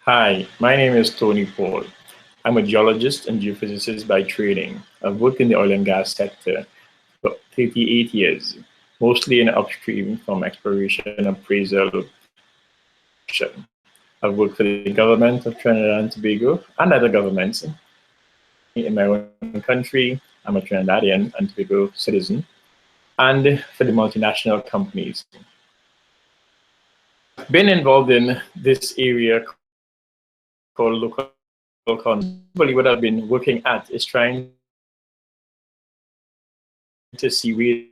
Hi, my name is Tony Paul. I'm a geologist and geophysicist by training. I've worked in the oil and gas sector for 38 years, mostly in upstream from exploration, appraisal, production. I've worked for the government of Trinidad and Tobago and other governments. In my own country, I'm a Trinidadian and Tobago citizen, and for the multinational companies. I've been involved in this area called local content. What I've been working at is trying to see ways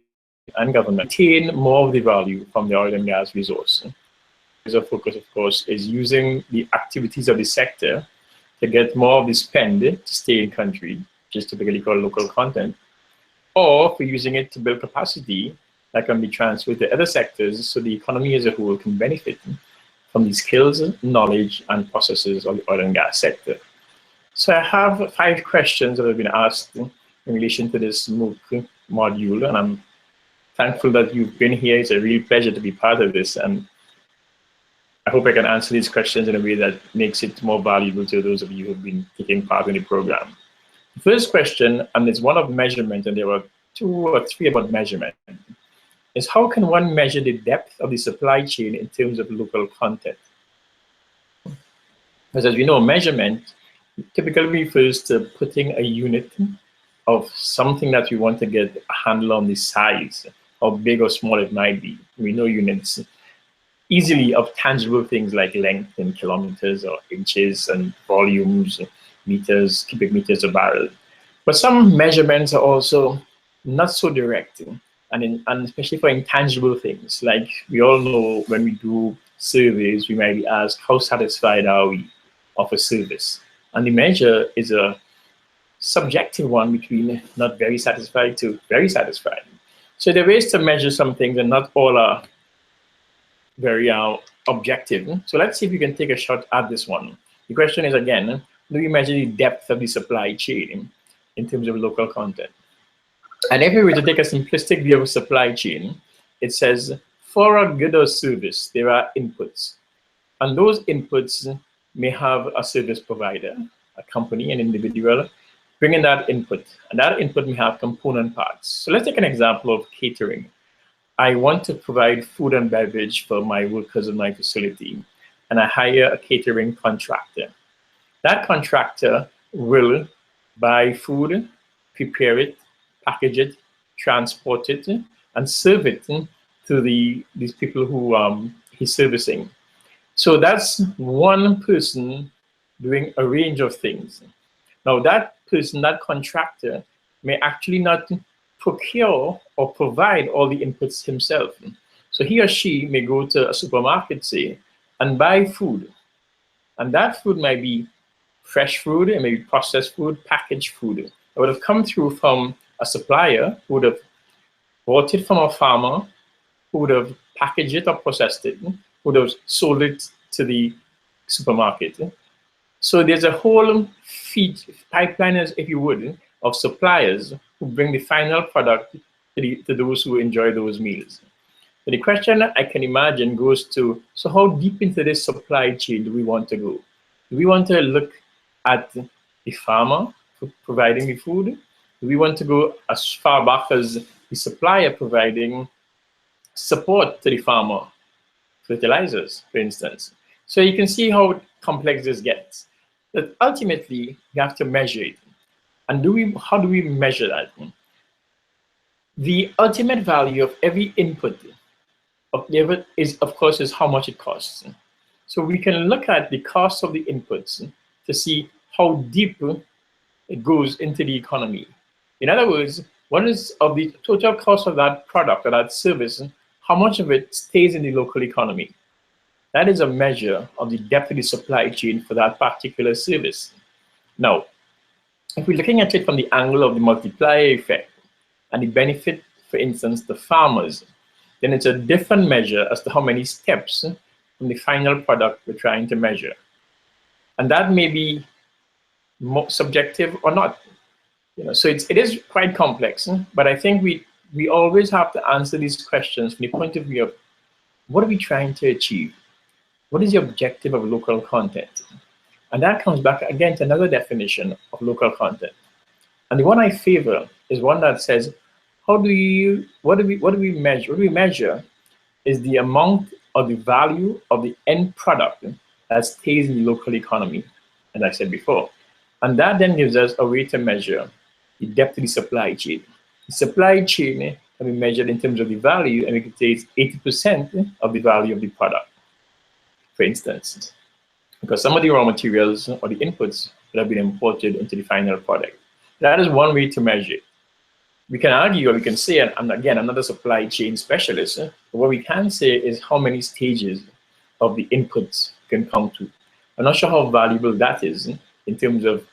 and government obtain more of the value from the oil and gas resource. The focus, of course, is using the activities of the sector to get more of the spend to stay in country, which is typically called local content, or for using it to build capacity that can be transferred to other sectors so the economy as a whole can benefit from the skills, knowledge, and processes of the oil and gas sector. So I have 5 questions that have been asked in relation to this MOOC module, and I'm thankful that you've been here. It's a real pleasure to be part of this, and I hope I can answer these questions in a way that makes it more valuable to those of you who've been taking part in the program. The first question, and it's one of measurement, and there were 2 or 3 about measurement, is how can one measure the depth of the supply chain in terms of local content? Because as we know, measurement typically refers to putting a unit of something that we want to get a handle on the size, how big or small it might be. We know units easily of tangible things like length in kilometers or inches and volumes, meters, cubic meters a barrel. But some measurements are also not so direct, and especially for intangible things. Like we all know when we do surveys, we might be asked, how satisfied are we of a service? And the measure is a subjective one between not very satisfied to very satisfied. So there are ways to measure some things, and not all are very objective. So let's see if we can take a shot at this one. The question is, again, do we measure the depth of the supply chain in terms of local content? And if we were to take a simplistic view of a supply chain, it says, for a good or service, there are inputs. And those inputs may have a service provider, a company, an individual, bringing that input. And that input may have component parts. So let's take an example of catering. I want to provide food and beverage for my workers in my facility, and I hire a catering contractor. That contractor will buy food, prepare it, package it, transport it, and serve it to these people who he's servicing. So that's one person doing a range of things. Now that person, that contractor, may actually not procure or provide all the inputs himself. So he or she may go to a supermarket, say, and buy food. And that food might be fresh food, it may be processed food, packaged food. It would have come through from a supplier who would have bought it from a farmer, who would have packaged it or processed it, who would have sold it to the supermarket. So there's a whole feed pipeline, if you would, of suppliers who bring the final product to those who enjoy those meals. So the question I can imagine goes to, so how deep into this supply chain do we want to go? Do we want to look at the farmer providing the food? Do we want to go as far back as the supplier providing support to the farmer, fertilizers, for instance? So you can see how complex this gets. But ultimately, you have to measure it. And how do we measure that? The ultimate value of every input is, of course, is how much it costs. So we can look at the cost of the inputs to see how deep it goes into the economy. In other words, what is of the total cost of that product or that service, how much of it stays in the local economy? That is a measure of the depth of the supply chain for that particular service. Now, if we're looking at it from the angle of the multiplier effect and the benefit, for instance, to farmers, then it's a different measure as to how many steps from the final product we're trying to measure. And that may be more subjective or not. So it is quite complex, but I think we always have to answer these questions from the point of view of what are we trying to achieve? What is the objective of local content? And that comes back again to another definition of local content. And the one I favor is one that says, what do we measure? What do we measure is the amount of the value of the end product that stays in the local economy, as I said before. And that then gives us a way to measure the depth of the supply chain. The supply chain can be measured in terms of the value, and we could say it's 80% of the value of the product, for instance, because some of the raw materials or the inputs that have been imported into the final product. That is one way to measure it. We can argue, or we can say, and again, I'm not a supply chain specialist, but what we can say is how many stages of the inputs can come to. I'm not sure how valuable that is in terms of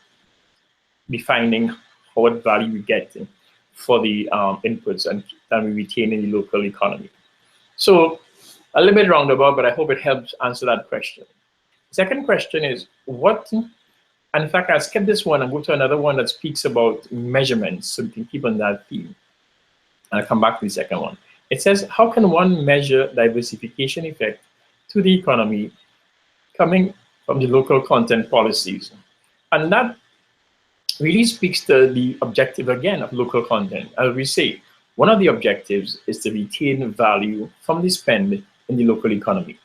defining what value we get for the inputs and that we retain in the local economy. So a little bit roundabout, but I hope it helps answer that question. Second question is what, and in fact, I'll skip this one and go to another one that speaks about measurements, so we can keep on that theme. And I'll come back to the second one. It says, how can one measure diversification effect to the economy coming from the local content policies? And that really speaks to the objective, again, of local content. As we say, one of the objectives is to retain value from the spend in the local economy.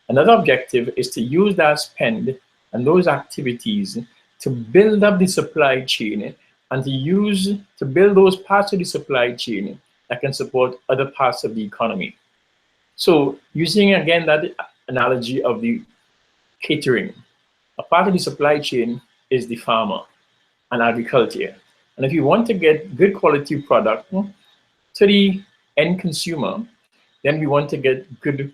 Another objective is to use that spend and those activities to build up the supply chain and to build those parts of the supply chain that can support other parts of the economy. So using, again, that analogy of the catering, a part of the supply chain is the farmer and agriculture. And if you want to get good quality product to the end consumer, then we want to get good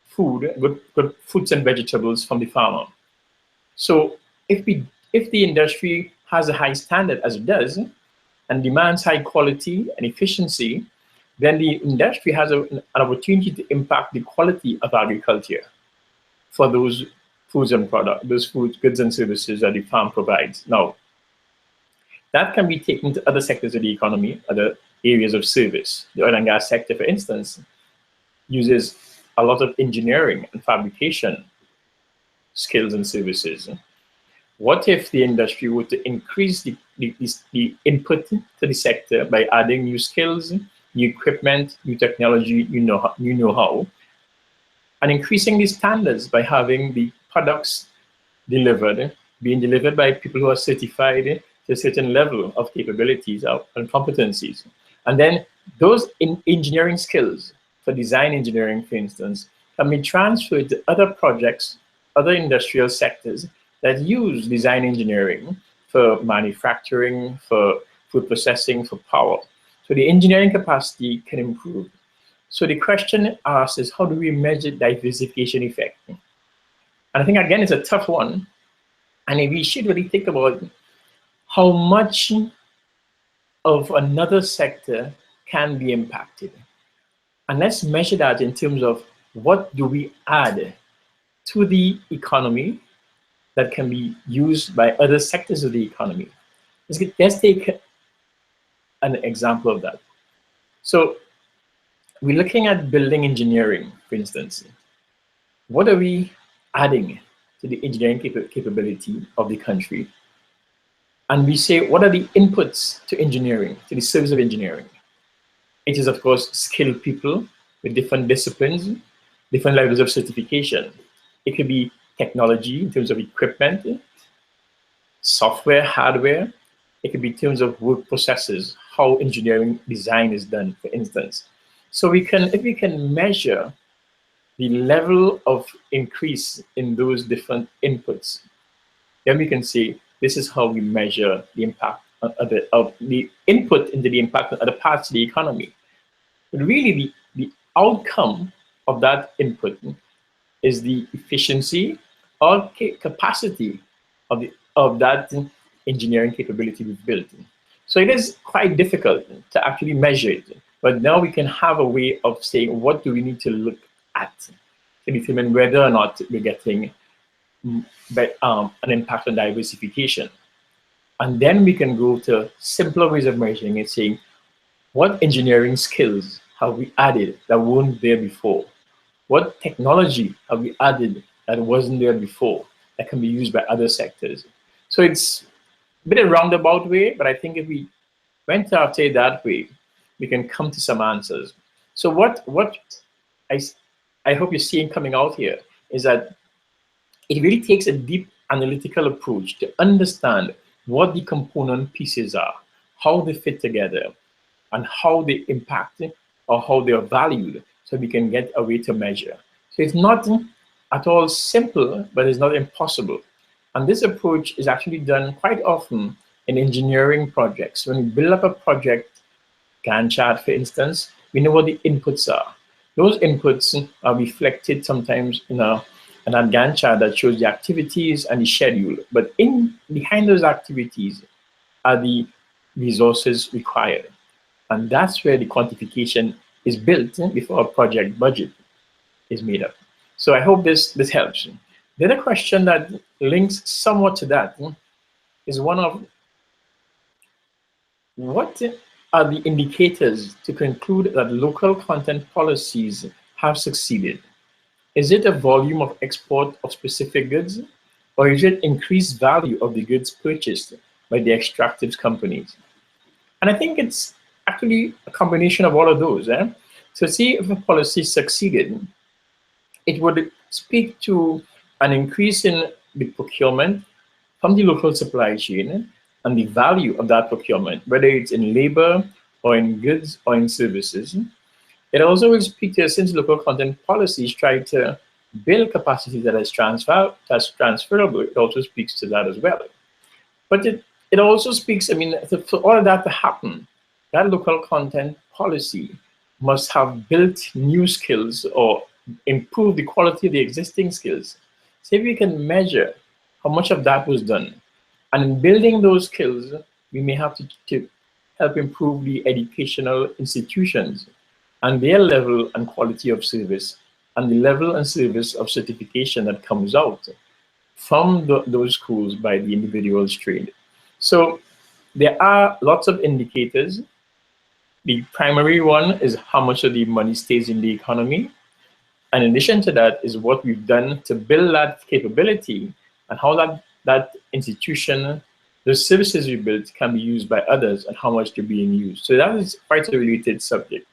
food, good fruits and vegetables from the farmer. So if the industry has a high standard, as it does, and demands high quality and efficiency, then the industry has an opportunity to impact the quality of agriculture for those foods and products, those foods, goods and services that the farm provides. Now, that can be taken to other sectors of the economy, other areas of service. The oil and gas sector, for instance, uses a lot of engineering and fabrication skills and services. What if the industry were to increase the input to the sector by adding new skills, new equipment, new technology, new know-how, and increasing the standards by having the products being delivered by people who are certified to a certain level of capabilities and competencies. And then those engineering skills, for design engineering, for instance, can be transferred to other projects, other industrial sectors that use design engineering for manufacturing, for food processing, for power. So the engineering capacity can improve. So the question asked is, how do we measure diversification effect? And I think, again, it's a tough one. And we should really think about how much of another sector can be impacted. And let's measure that in terms of what do we add to the economy that can be used by other sectors of the economy. Let's take an example of that. So we're looking at building engineering, for instance. What are we adding to the engineering capability of the country? And we say, what are the inputs to engineering, to the service of engineering? It is, of course, skilled people with different disciplines, different levels of certification. It could be technology in terms of equipment, software, hardware. It could be in terms of work processes, how engineering design is done, for instance. So if we can measure the level of increase in those different inputs, then we can say this is how we measure the impact of the input into the impact of other parts of the economy. But really, the outcome of that input is the efficiency or capacity of that engineering capability we've built. So it is quite difficult to actually measure it, but now we can have a way of saying, what do we need to look at to determine whether or not we're getting an impact on diversification. And then we can go to simpler ways of measuring it, saying, what engineering skills have we added that weren't there before? What technology have we added that wasn't there before that can be used by other sectors. So it's a bit of a roundabout way, but I think if we went after it that way, we can come to some answers. So what I, I hope you're seeing coming out here is that it really takes a deep analytical approach to understand what the component pieces are, how they fit together, and how they impact or how they are valued, so we can get a way to measure. So it's not at all simple, but it's not impossible. And this approach is actually done quite often in engineering projects. When we build up a project, Gantt chart, for instance, we know what the inputs are. Those inputs are reflected sometimes in a Gantt chart that shows the activities and the schedule. But behind those activities are the resources required. And that's where the quantification is built before a project budget is made up. So I hope this helps. The other question that links somewhat to that is one of what are the indicators to conclude that local content policies have succeeded? Is it a volume of export of specific goods, or is it increased value of the goods purchased by the extractive companies? And I think it's actually a combination of all of those. So see if a policy succeeded, it would speak to an increase in the procurement from the local supply chain and the value of that procurement, whether it's in labor or in goods or in services. It also will speak to, since local content policies try to build capacity that is transferable, it also speaks to that as well. But it also speaks, I mean, for all of that to happen, that local content policy must have built new skills or improve the quality of the existing skills. So if we can measure how much of that was done, and in building those skills, we may have to help improve the educational institutions and their level and quality of service, and the level and service of certification that comes out from those schools by the individuals trained. So there are lots of indicators. The primary one is how much of the money stays in the economy. And in addition to that is what we've done to build that capability and how that institution, the services we built can be used by others and how much they're being used. So that is quite a related subject.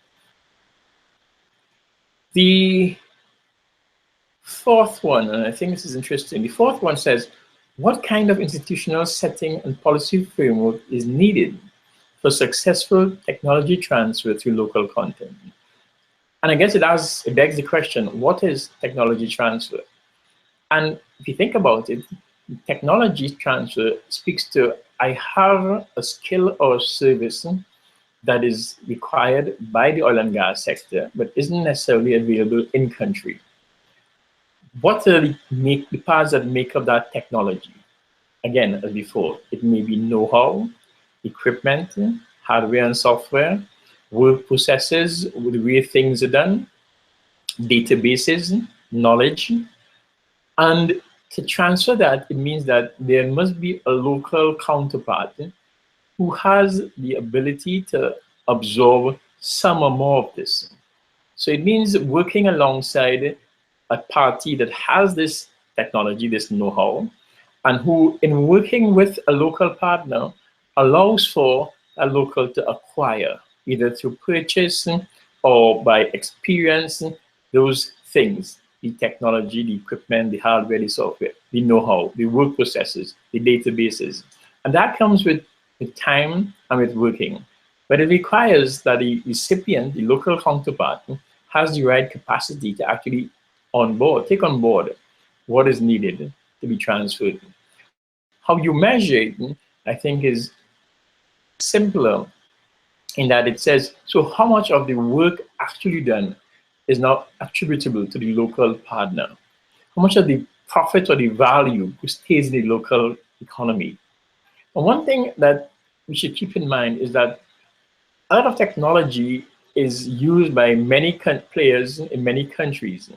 The fourth one, and I think this is interesting, the fourth one says, what kind of institutional setting and policy framework is needed for successful technology transfer through local content? And I guess it begs the question, what is technology transfer? And if you think about it, technology transfer speaks to, I have a skill or service that is required by the oil and gas sector, but isn't necessarily available in country. What are the parts that make up that technology? Again, as before, it may be know-how, equipment, hardware and software, work processes, the way things are done, databases, knowledge. And to transfer that, it means that there must be a local counterpart who has the ability to absorb some or more of this. So it means working alongside a party that has this technology, this know-how, and who, in working with a local partner, allows for a local to acquire, either through purchase or by experience, those things, the technology, the equipment, the hardware, the software, the know-how, the work processes, the databases. And that comes with time and with working. But it requires that the recipient, the local counterpart, has the right capacity to actually take on board what is needed to be transferred. How you measure it, I think, is simpler in that it says, so how much of the work actually done is now attributable to the local partner? How much of the profit or the value stays in the local economy? And one thing that we should keep in mind is that a lot of technology is used by many players in many countries.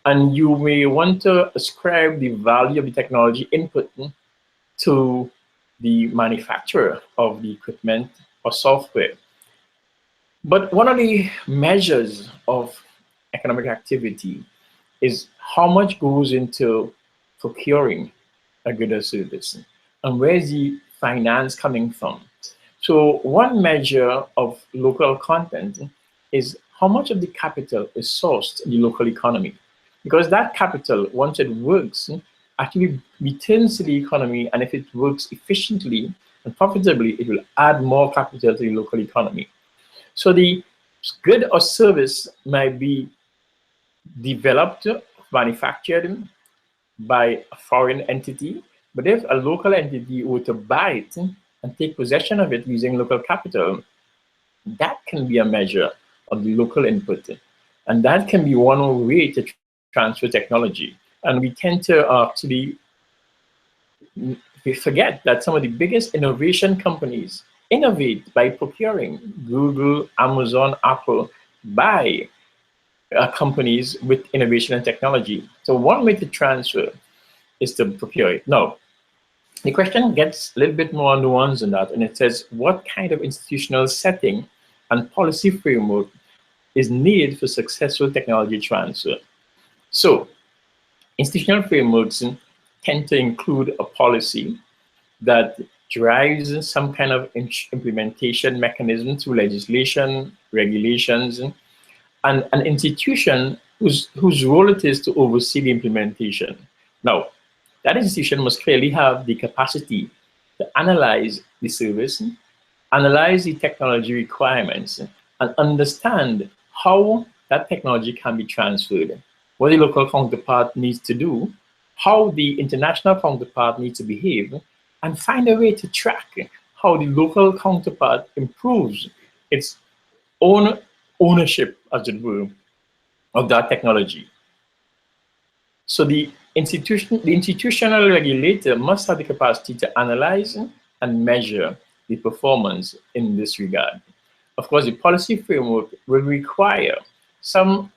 And you may want to ascribe the value of the technology input to the manufacturer of the equipment or software. But one of the measures of economic activity is how much goes into procuring a good or service? And where's the finance coming from? So one measure of local content is how much of the capital is sourced in the local economy. Because that capital, once it works, actually returns to the economy, and if it works efficiently and profitably, it will add more capital to the local economy. So the good or service might be developed, manufactured by a foreign entity, but if a local entity were to buy it and take possession of it using local capital, that can be a measure of the local input. And that can be one way to transfer technology. And we tend to actually we forget that some of the biggest innovation companies innovate by procuring. Google, Amazon, Apple buy companies with innovation and technology. So one way to transfer is to procure it. Now, the question gets a little bit more nuanced than that, and it says, what kind of institutional setting and policy framework is needed for successful technology transfer? So, institutional frameworks tend to include a policy that drives some kind of implementation mechanism through legislation, regulations, and an institution whose role it is to oversee the implementation. Now, that institution must clearly have the capacity to analyze the service, analyze the technology requirements, and understand how that technology can be transferred, what the local counterpart needs to do, how the international counterpart needs to behave, and find a way to track how the local counterpart improves its own ownership, as it were, of that technology. So the institutional regulator must have the capacity to analyze and measure the performance in this regard. Of course, the policy framework will require some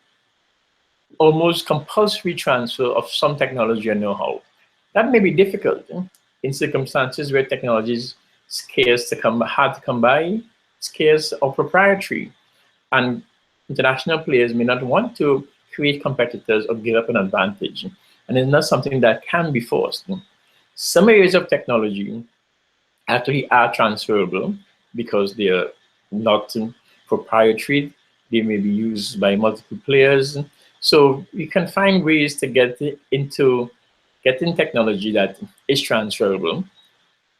almost compulsory transfer of some technology and know-how. That may be difficult in circumstances where technology is scarce hard to come by, scarce or proprietary, and international players may not want to create competitors or give up an advantage. And it's not something that can be forced. Some areas of technology actually are transferable because they are not proprietary. They may be used by multiple players. So you can find ways to get into getting technology that is transferable,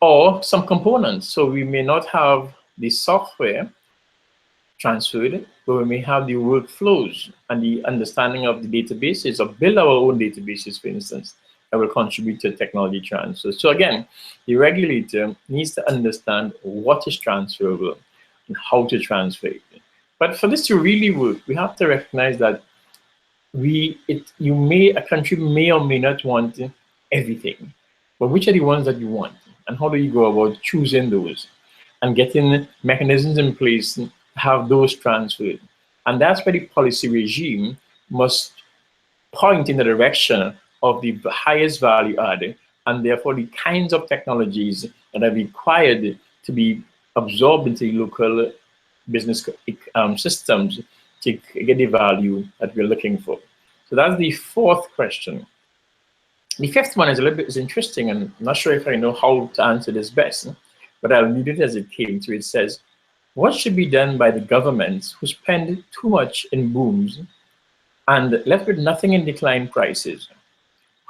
or some components. So we may not have the software transferred, but we may have the workflows and the understanding of the databases, or build our own databases, for instance, that will contribute to technology transfer. So again, the regulator needs to understand what is transferable and how to transfer it. But for this to really work, we have to recognize that a country may or may not want everything, but which are the ones that you want, and how do you go about choosing those and getting mechanisms in place to have those transferred? And that's where the policy regime must point in the direction of the highest value added, and therefore the kinds of technologies that are required to be absorbed into the local business systems to get the value that we're looking for. So that's the fourth question. The fifth one is interesting, and I'm not sure if I know how to answer this best, but I'll read it as it came to. It says, what should be done by the governments who spend too much in booms and left with nothing in decline prices?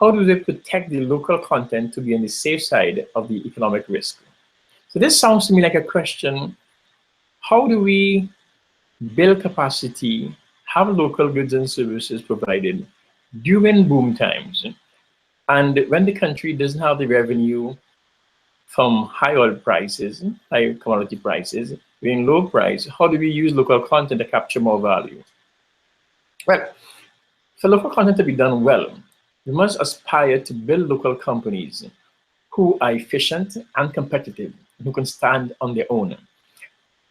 How do they protect the local content to be on the safe side of the economic risk? So this sounds to me like a question: how do we build capacity, have local goods and services provided during boom times, and when the country doesn't have the revenue from high oil prices, high commodity prices, being low price, how do we use local content to capture more value? Well, for local content to be done well, we must aspire to build local companies who are efficient and competitive, who can stand on their own.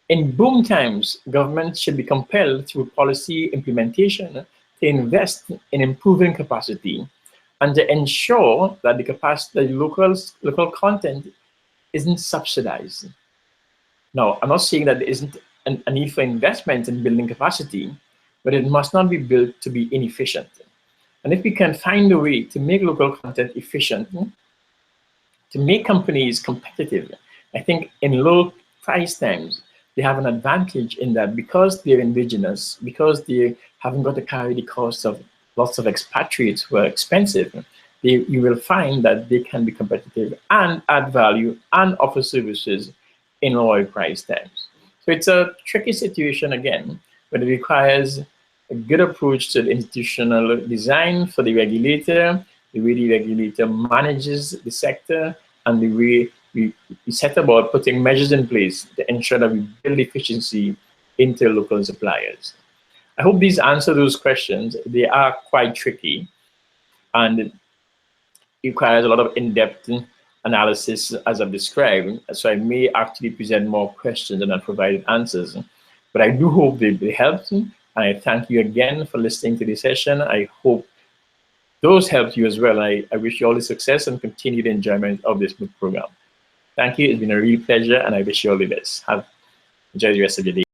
In boom times, governments should be compelled through policy implementation to invest in improving capacity and to ensure that the local content isn't subsidized. Now, I'm not saying that there isn't a need for investment in building capacity, but it must not be built to be inefficient. And if we can find a way to make local content efficient, to make companies competitive. I think in low price times, they have an advantage in that because they're indigenous, because they haven't got to carry the cost of lots of expatriates who are expensive, you will find that they can be competitive and add value and offer services in low price times. So it's a tricky situation again, but it requires a good approach to the institutional design for the regulator, the way the regulator manages the sector, and the way we set about putting measures in place to ensure that we build efficiency into local suppliers. I hope these answer those questions. They are quite tricky and requires a lot of in-depth analysis as I've described. So I may actually present more questions than I provided answers. But I do hope they helped. And I thank you again for listening to this session. I hope those helped you as well. I wish you all the success and continued enjoyment of this MOOC program. Thank you. It's been a real pleasure, and I wish you all the best. Enjoy the rest of your day.